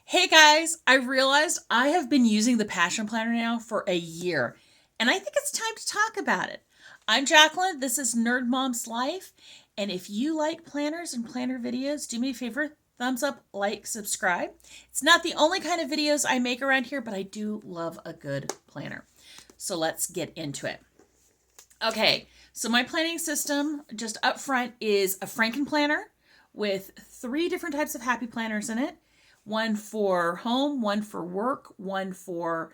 Hey guys, I realized I have been using the Passion Planner now for a year, and I think it's time to talk about it. I'm Jacqueline, this is Nerd Mom's Life, and if you like planners and planner videos, do me a favor, thumbs up, like, subscribe. It's not the only kind of videos I make around here, but I do love a good planner. So let's get into it. Okay, so my planning system just up front is a Franken planner with 3 different types of happy planners in it. One for home, one for work, one for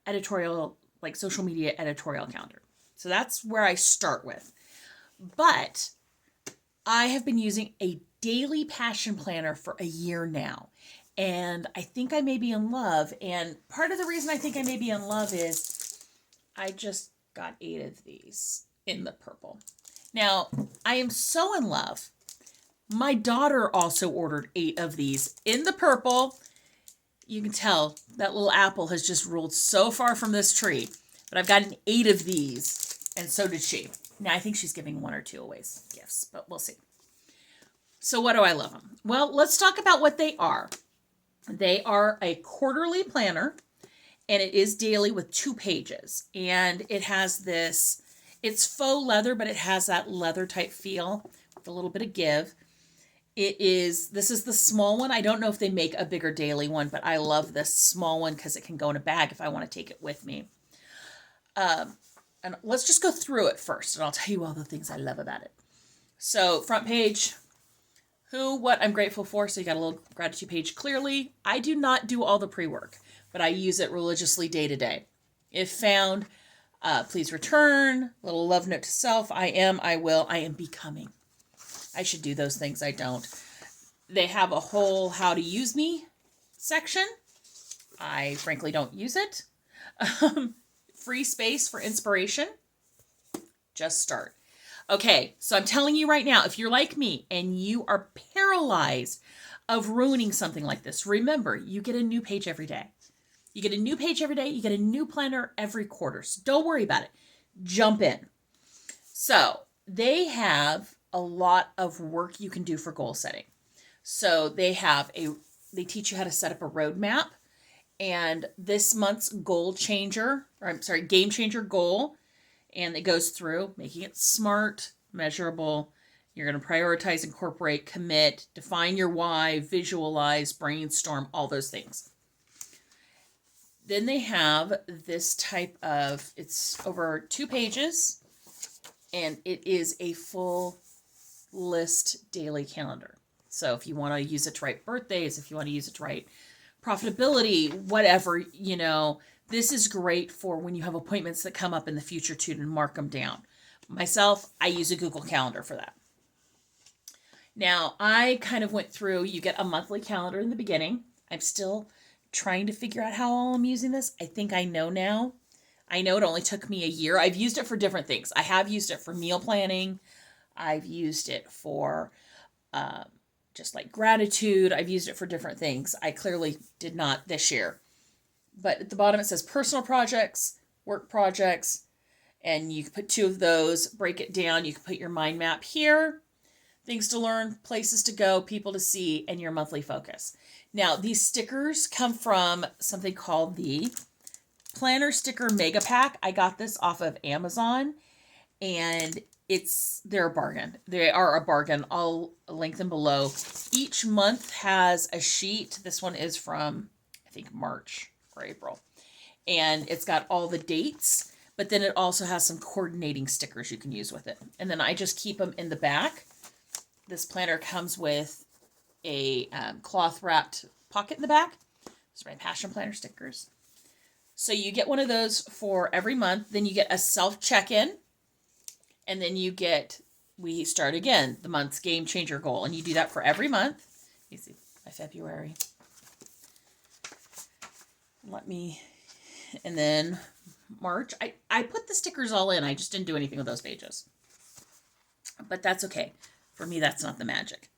editorial, like social media editorial calendar. So that's where I start with. But I have been using a daily passion planner for a year now. And I think I may be in love. And part of the reason I think I may be in love is I just got 8 of these in the purple. Now, I am so in love. My daughter also ordered 8 of these in the purple. You can tell that little apple has just rolled so far from this tree. But I've gotten 8 of these, and so did she. Now, I think she's giving 1 or 2 away as gifts, but we'll see. So what do I love them? Well, let's talk about what they are. They are a quarterly planner, and it is daily with 2 pages. And it has this, it's faux leather, but it has that leather type feel with a little bit of give. This is the small one. I don't know if they make a bigger daily one, but I love this small one because it can go in a bag if I want to take it with me. And let's just go through it first, and I'll tell you all the things I love about it. So front page, who, what I'm grateful for. So you got a little gratitude page clearly. I do not do all the pre-work, but I use it religiously day to day. If found, please return. Little love note to self. I am, I will, I am becoming. I should do those things. I don't. They have a whole how to use me section. I frankly don't use it. Free space for inspiration. Just start. Okay, so I'm telling you right now, if you're like me and you are paralyzed of ruining something like this, remember, you get a new page every day. You get a new page every day. You get a new planner every quarter. So don't worry about it. Jump in. So they have a lot of work you can do for goal setting. So they teach you how to set up a roadmap, and this month's game changer goal, and it goes through making it smart, measurable. You're going to prioritize, incorporate, commit, define your why, visualize, brainstorm, all those things. Then they have this type of, it's over 2 pages, and it is a full list daily calendar. So if you want to use it to write birthdays, if you want to use it to write profitability, whatever, this is great for when you have appointments that come up in the future too, to mark them down. Myself, I use a Google Calendar for that. Now, I kind of went through, you get a monthly calendar in the beginning. I'm still trying to figure out how I'm using this. I think I know now. I know it only took me a year. I've used it for different things. I have used it for meal planning. I've used it for just like gratitude. I've used it for different things. I clearly did not this year. But at the bottom it says personal projects, work projects, and you can put 2 of those, break it down. You can put your mind map here, things to learn, places to go, people to see, and your monthly focus. Now, these stickers come from something called the Planner Sticker Mega Pack. I got this off of Amazon, and they're a bargain. They are a bargain. I'll link them below. Each month has a sheet. This one is from, I think, March or April. And it's got all the dates, but then it also has some coordinating stickers you can use with it. And then I just keep them in the back. This planner comes with a cloth wrapped pocket in the back. These are my Passion Planner stickers. So you get one of those for every month. Then you get a self check-in. And then we start again, the month's game changer goal. And you do that for every month. You see, by February. And then March. I put the stickers all in. I just didn't do anything with those pages. But that's okay. For me, that's not the magic.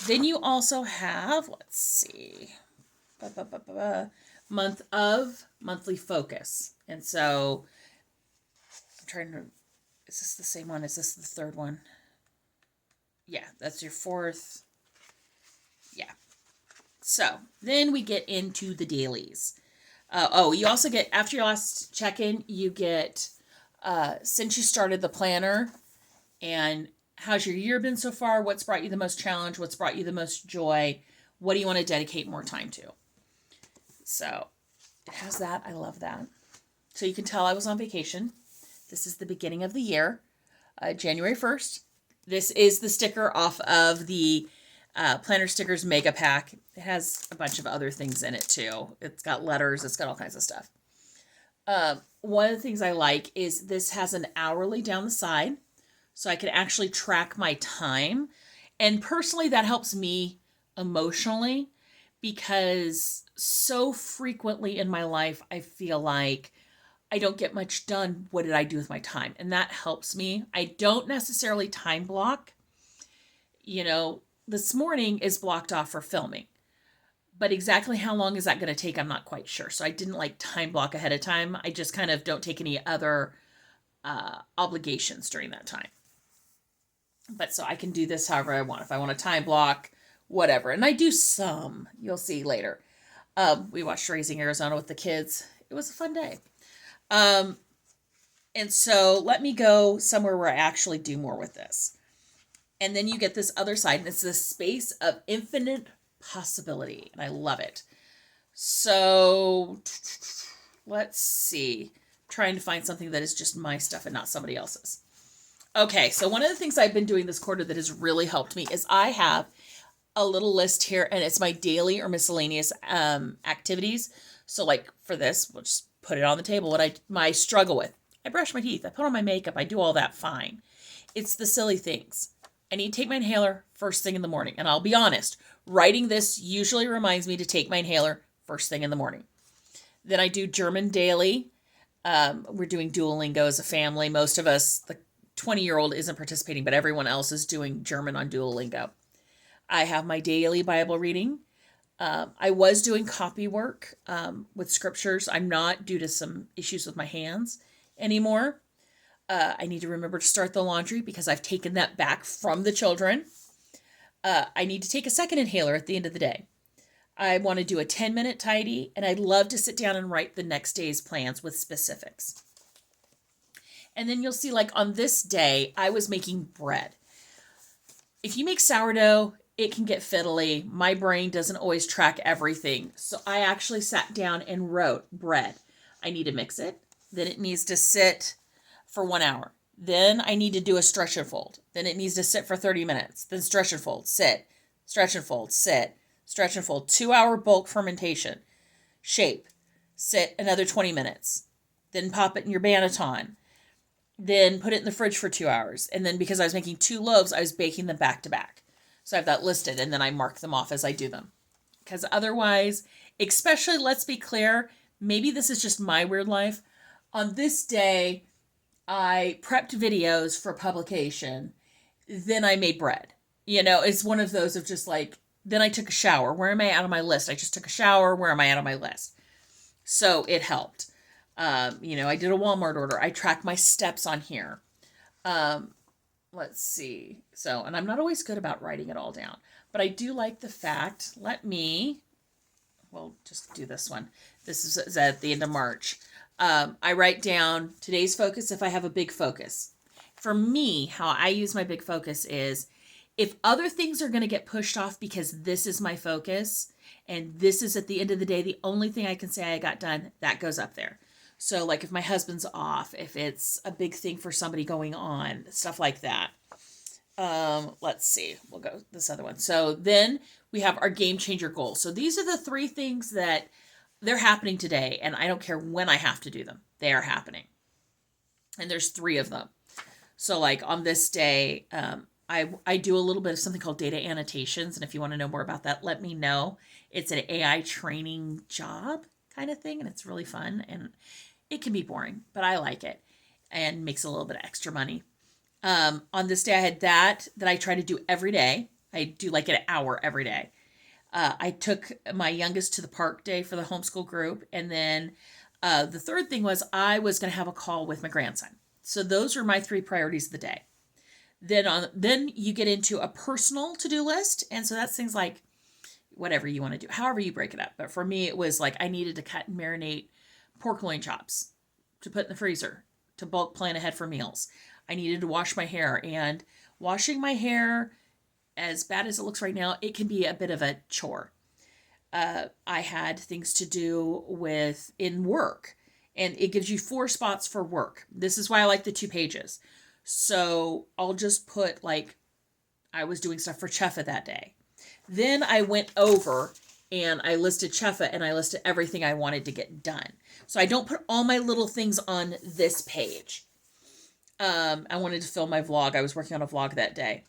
Then you also have, let's see, month of monthly focus. And so I'm trying to, is this the same one? Is this the 3rd one? Yeah, that's your 4th. Yeah. So then we get into the dailies. You also get, after your last check-in, you get, since you started the planner, and how's your year been so far? What's brought you the most challenge? What's brought you the most joy? What do you want to dedicate more time to? So it has that. I love that. So you can tell I was on vacation. This is the beginning of the year, January 1st. This is the sticker off of the Planner Stickers Mega Pack. It has a bunch of other things in it too. It's got letters. It's got all kinds of stuff. One of the things I like is this has an hourly down the side, so I can actually track my time. And personally, that helps me emotionally, because so frequently in my life, I feel like I don't get much done. What did I do with my time? And that helps me. I don't necessarily time block. This morning is blocked off for filming, but exactly how long is that going to take? I'm not quite sure. So I didn't time block ahead of time. I just kind of don't take any other obligations during that time. But so I can do this however I want. If I want to time block, whatever. And I do some, you'll see later. We watched Raising Arizona with the kids. It was a fun day. And so let me go somewhere where I actually do more with this. And then you get this other side, and it's this space of infinite possibility. And I love it. So let's see. Trying to find something that is just my stuff and not somebody else's. Okay, so one of the things I've been doing this quarter that has really helped me is I have a little list here, and it's my daily or miscellaneous activities. So for this, we'll just put it on the table. What I struggle with. I brush my teeth. I put on my makeup. I do all that fine. It's the silly things. I need to take my inhaler first thing in the morning. And I'll be honest, writing this usually reminds me to take my inhaler first thing in the morning. Then I do German daily. We're doing Duolingo as a family. Most of us, the 20-year-old isn't participating, but everyone else is doing German on Duolingo. I have my daily Bible reading. I was doing copy work with scriptures. I'm not, due to some issues with my hands anymore. I need to remember to start the laundry because I've taken that back from the children. I need to take a second inhaler at the end of the day. I want to do a 10-minute tidy, and I'd love to sit down and write the next day's plans with specifics. And then you'll see, on this day, I was making bread. If you make sourdough, it can get fiddly. My brain doesn't always track everything. So I actually sat down and wrote bread. I need to mix it. Then it needs to sit for 1 hour. Then I need to do a stretch and fold. Then it needs to sit for 30 minutes. Then stretch and fold, sit, stretch and fold, sit, stretch and fold. 2-hour bulk fermentation. Shape, sit another 20 minutes. Then pop it in your Banneton. Then put it in the fridge for 2 hours. And then because I was making 2 loaves, I was baking them back to back. So I have that listed, and then I mark them off as I do them. Because otherwise, especially, let's be clear, maybe this is just my weird life. On this day, I prepped videos for publication. Then I made bread. It's one of those of just then I took a shower. Where am I out of my list? I just took a shower. Where am I out of my list? So it helped. I did a Walmart order. I track my steps on here. Let's see. So, and I'm not always good about writing it all down, but I do like the fact, we'll just do this one. This is at the end of March. I write down today's focus if I have a big focus. For me, how I use my big focus is if other things are going to get pushed off because this is my focus and this is at the end of the day, the only thing I can say I got done, that goes up there. So if my husband's off, if it's a big thing for somebody going on, stuff like that. Let's see, we'll go this other one. So then we have our game changer goals. So these are the 3 things that they're happening today, and I don't care when I have to do them. They are happening. And there's 3 of them. So on this day, I do a little bit of something called data annotations. And if you want to know more about that, let me know. It's an AI training job kind of thing. And it's really fun. And it can be boring, but I like it and makes a little bit of extra money. On this day, I had that I try to do every day. I do an hour every day. I took my youngest to the park day for the homeschool group. And then the third thing was I was going to have a call with my grandson. So those are my 3 priorities of the day. Then you get into a personal to-do list. And so that's things like whatever you want to do, however you break it up. But for me, it was like I needed to cut and marinate pork loin chops to put in the freezer to bulk plan ahead for meals. I needed to wash my hair, and washing my hair, as bad as it looks right now, it can be a bit of a chore. I had things to do with in work, and it gives you 4 spots for work. This is why I like the 2 pages. So I'll just put like I was doing stuff for Chefa that day. Then I went over and I listed Chefa and I listed everything I wanted to get done. So I don't put all my little things on this page. I wanted to film my vlog. I was working on a vlog that day,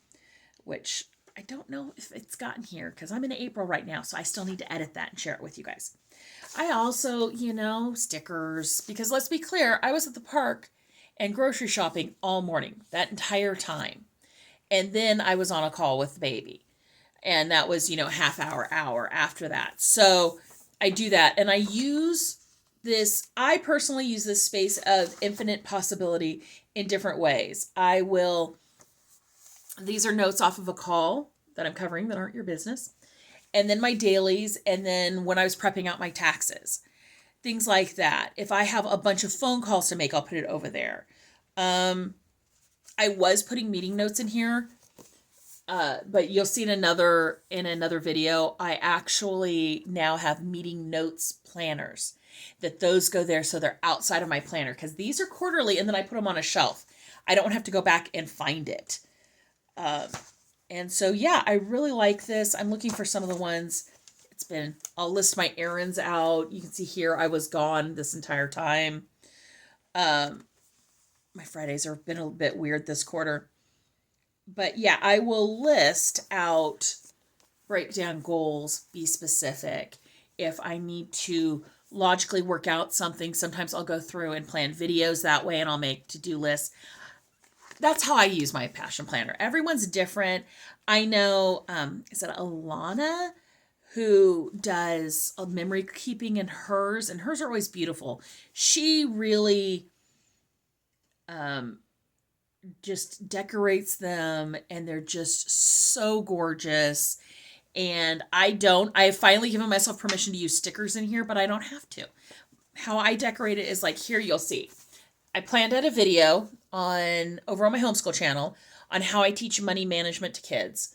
which I don't know if it's gotten here because I'm in April right now. So I still need to edit that and share it with you guys. I also, stickers, because let's be clear, I was at the park and grocery shopping all morning, that entire time. And then I was on a call with the baby. And that was, half hour after that. So I do that. And I personally use this space of infinite possibility in different ways. These are notes off of a call that I'm covering that aren't your business. And then my dailies. And then when I was prepping out my taxes, things like that. If I have a bunch of phone calls to make, I'll put it over there. I was putting meeting notes in here. But you'll see in another video, I actually now have meeting notes planners, that those go there. So they're outside of my planner, because these are quarterly and then I put them on a shelf. I don't have to go back and find it. And so, yeah, I really like this. I'm looking for some of the ones. I'll list my errands out. You can see here, I was gone this entire time. My Fridays have been a bit weird this quarter. But yeah, I will list out, break down goals, be specific. If I need to logically work out something, sometimes I'll go through and plan videos that way, and I'll make to-do lists. That's how I use my passion planner. Everyone's different. I know, is it Alana who does a memory keeping in hers, and hers are always beautiful. She really just decorates them, and they're just so gorgeous. And I have finally given myself permission to use stickers in here, but I don't have to. How I decorate it is like, here you'll see. I planned out a video over on my homeschool channel on how I teach money management to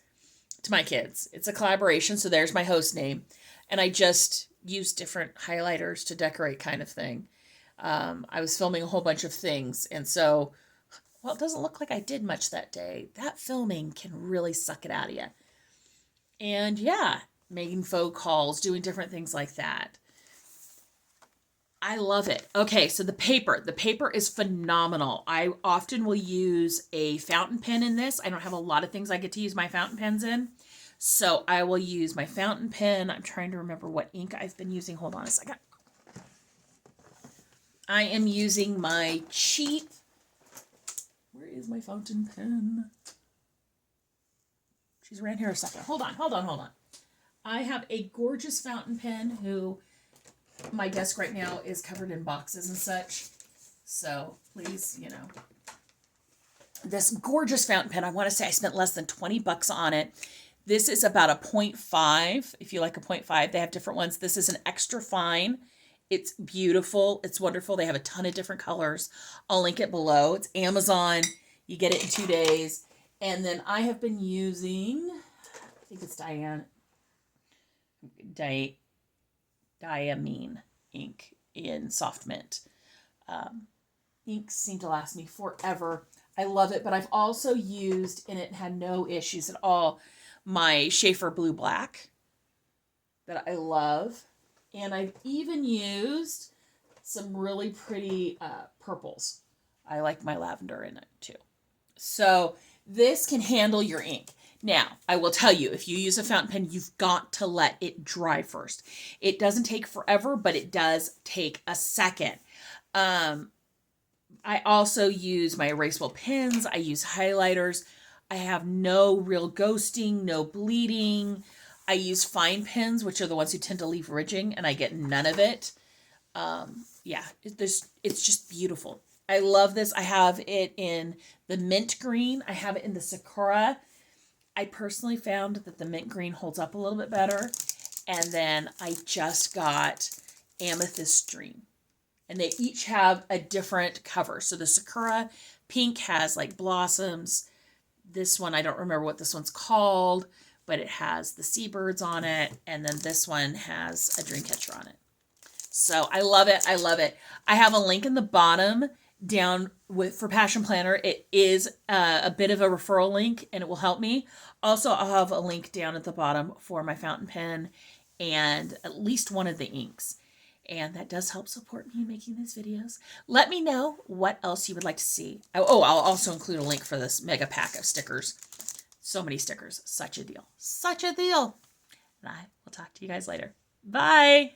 my kids. It's a collaboration, so there's my host name. And I just use different highlighters to decorate, kind of thing. I was filming a whole bunch of things, and so, well, it doesn't look like I did much that day. That filming can really suck it out of you. And yeah, making phone calls, doing different things like that. I love it. Okay, so the paper is phenomenal. I often will use a fountain pen in this. I don't have a lot of things I get to use my fountain pens in. So I will use my fountain pen. I'm trying to remember what ink I've been using. Hold on a second. I am using my cheap, where is my fountain pen? She's around here a second. Hold on. I have a gorgeous fountain pen my desk right now is covered in boxes and such. So please, this gorgeous fountain pen, I want to say I spent less than $20 on it. This is about a 0.5. If you like a 0.5, they have different ones. This is an extra fine. It's beautiful. It's wonderful. They have a ton of different colors. I'll link it below. It's Amazon. You get it in 2 days. And then I have been using, I think it's Diamine ink in Soft Mint. Inks seem to last me forever. I love it, but I've also used, and it had no issues at all, my Schaefer Blue Black that I love. And I've even used some really pretty purples. I like my lavender in it too. So this can handle your ink. Now, I will tell you, if you use a fountain pen, you've got to let it dry first. It doesn't take forever, but it does take a second. I also use my erasable pens. I use highlighters. I have no real ghosting, no bleeding. I use fine pens, which are the ones who tend to leave ridging, and I get none of it. Yeah, it's just beautiful. I love this. I have it in the mint green. I have it in the Sakura. I personally found that the mint green holds up a little bit better. And then I just got Amethyst Dream. And they each have a different cover. So the Sakura Pink has like blossoms. This one, I don't remember what this one's called, but it has the seabirds on it. And then this one has a dream catcher on it. So I love it. I love it. I have a link in the bottom down for Passion Planner. It is a bit of a referral link and it will help me. Also, I'll have a link down at the bottom for my fountain pen and at least one of the inks. And that does help support me in making these videos. Let me know what else you would like to see. Oh, I'll also include a link for this mega pack of stickers. So many stickers. Such a deal. Such a deal. And I will talk to you guys later. Bye.